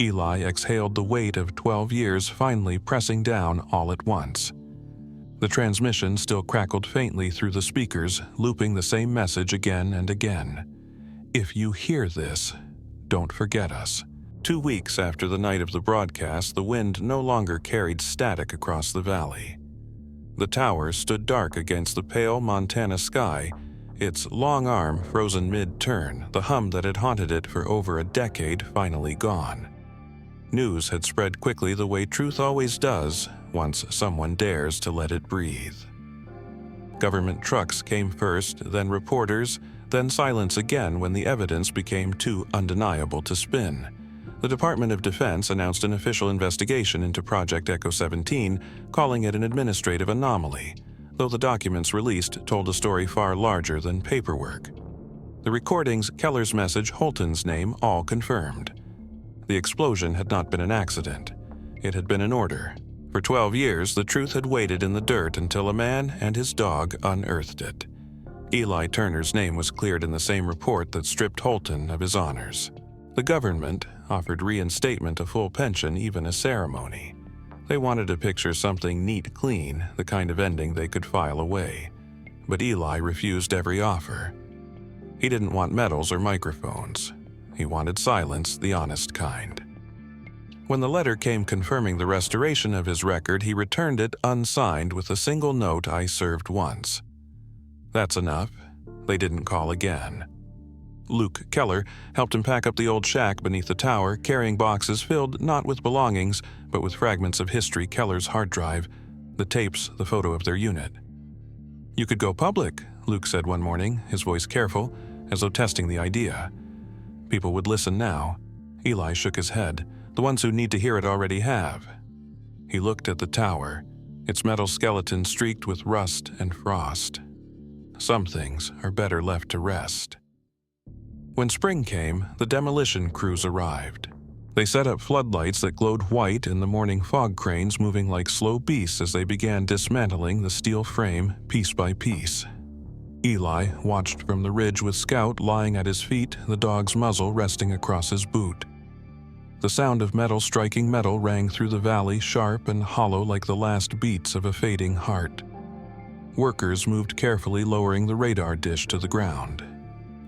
Eli exhaled the weight of 12 years finally pressing down all at once. The transmission still crackled faintly through the speakers, looping the same message again and again. If you hear this, don't forget us. 2 weeks after the night of the broadcast, the wind no longer carried static across the valley. The tower stood dark against the pale Montana sky, its long arm frozen mid-turn, the hum that had haunted it for over a decade finally gone. News had spread quickly the way truth always does once someone dares to let it breathe. Government trucks came first, then reporters, then silence again when the evidence became too undeniable to spin. The Department of Defense announced an official investigation into Project Echo 17, calling it an administrative anomaly, though the documents released told a story far larger than paperwork. The recordings, Keller's message, Holton's name, all confirmed. The explosion had not been an accident. It had been an order. For 12 years, the truth had waited in the dirt until a man and his dog unearthed it. Eli Turner's name was cleared in the same report that stripped Holton of his honors. The government offered reinstatement, a full pension, even a ceremony. They wanted to picture something neat clean, the kind of ending they could file away. But Eli refused every offer. He didn't want medals or microphones. He wanted silence, the honest kind. When the letter came confirming the restoration of his record, he returned it unsigned with a single note, "I served once." That's enough. They didn't call again. Luke Keller helped him pack up the old shack beneath the tower, carrying boxes filled not with belongings, but with fragments of history, Keller's hard drive, the tapes, the photo of their unit. "You could go public," Luke said one morning, his voice careful, as though testing the idea. People would listen now. Eli shook his head. The ones who need to hear it already have. He looked at the tower, its metal skeleton streaked with rust and frost. Some things are better left to rest. When spring came, the demolition crews arrived. They set up floodlights that glowed white in the morning fog cranes moving like slow beasts as they began dismantling the steel frame piece by piece. Eli watched from the ridge with Scout lying at his feet, the dog's muzzle resting across his boot. The sound of metal striking metal rang through the valley, sharp and hollow like the last beats of a fading heart. Workers moved carefully, lowering the radar dish to the ground.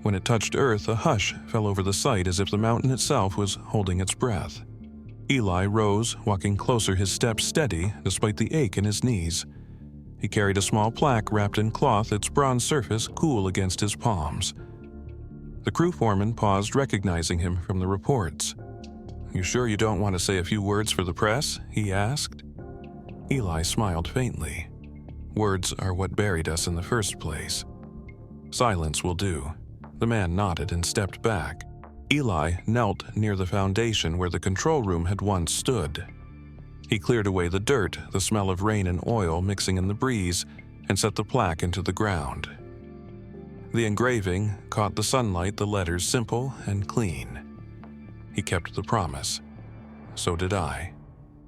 When it touched earth, a hush fell over the site as if the mountain itself was holding its breath. Eli rose, walking closer, his steps steady despite the ache in his knees. He carried a small plaque wrapped in cloth, its bronze surface cool against his palms. The crew foreman paused, recognizing him from the reports. "You sure you don't want to say a few words for the press?" he asked. Eli smiled faintly. "Words are what buried us in the first place. Silence will do." The man nodded and stepped back. Eli knelt near the foundation where the control room had once stood. He cleared away the dirt, the smell of rain and oil mixing in the breeze, and set the plaque into the ground. The engraving caught the sunlight, the letters simple and clean. He kept the promise. So did I.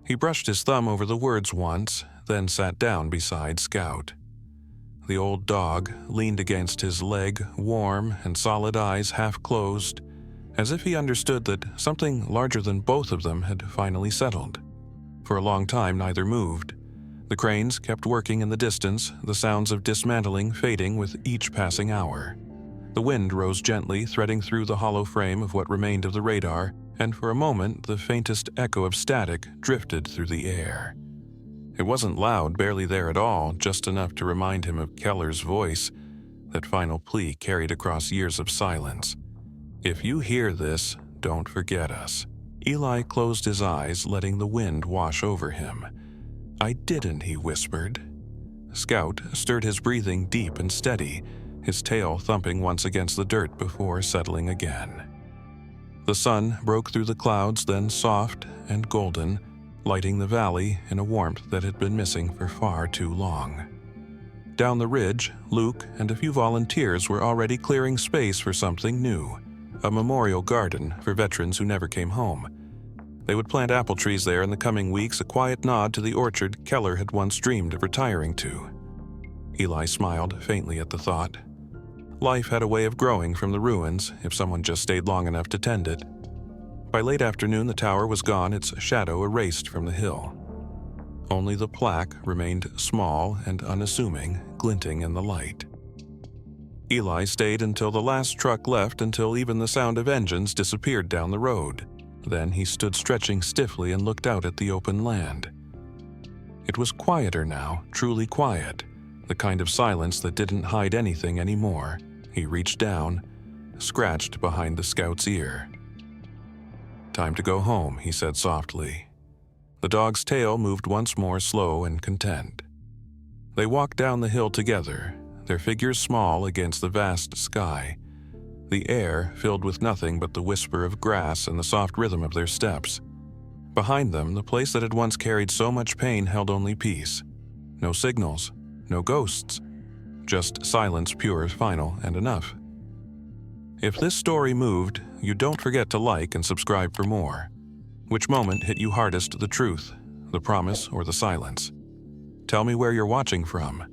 He brushed his thumb over the words once, then sat down beside Scout. The old dog leaned against his leg, warm and solid eyes half closed, as if he understood that something larger than both of them had finally settled. For a long time, neither moved. The cranes kept working in the distance, the sounds of dismantling fading with each passing hour. The wind rose gently, threading through the hollow frame of what remained of the radar, and for a moment the faintest echo of static drifted through the air. It wasn't loud, barely there at all, just enough to remind him of Keller's voice, that final plea carried across years of silence. "If you hear this, don't forget us." Eli closed his eyes, letting the wind wash over him. "I didn't," he whispered. Scout stirred his breathing deep and steady, his tail thumping once against the dirt before settling again. The sun broke through the clouds, then soft and golden, lighting the valley in a warmth that had been missing for far too long. Down the ridge, Luke and a few volunteers were already clearing space for something new, a memorial garden for veterans who never came home. They would plant apple trees there in the coming weeks, a quiet nod to the orchard Keller had once dreamed of retiring to. Eli smiled faintly at the thought. Life had a way of growing from the ruins if someone just stayed long enough to tend it. By late afternoon, the tower was gone, its shadow erased from the hill. Only the plaque remained small and unassuming, glinting in the light. Eli stayed until the last truck left, until even the sound of engines disappeared down the road. Then he stood stretching stiffly and looked out at the open land. It was quieter now, truly quiet, the kind of silence that didn't hide anything anymore. He reached down, scratched behind the scout's ear. "Time to go home," he said softly. The dog's tail moved once more, slow and content. They walked down the hill together, their figures small against the vast sky, the air filled with nothing but the whisper of grass and the soft rhythm of their steps. Behind them, the place that had once carried so much pain held only peace. No signals, no ghosts, just silence, pure, final, and enough. If this story moved, you don't forget to like and subscribe for more. Which moment hit you hardest, the truth, the promise, or the silence? Tell me where you're watching from.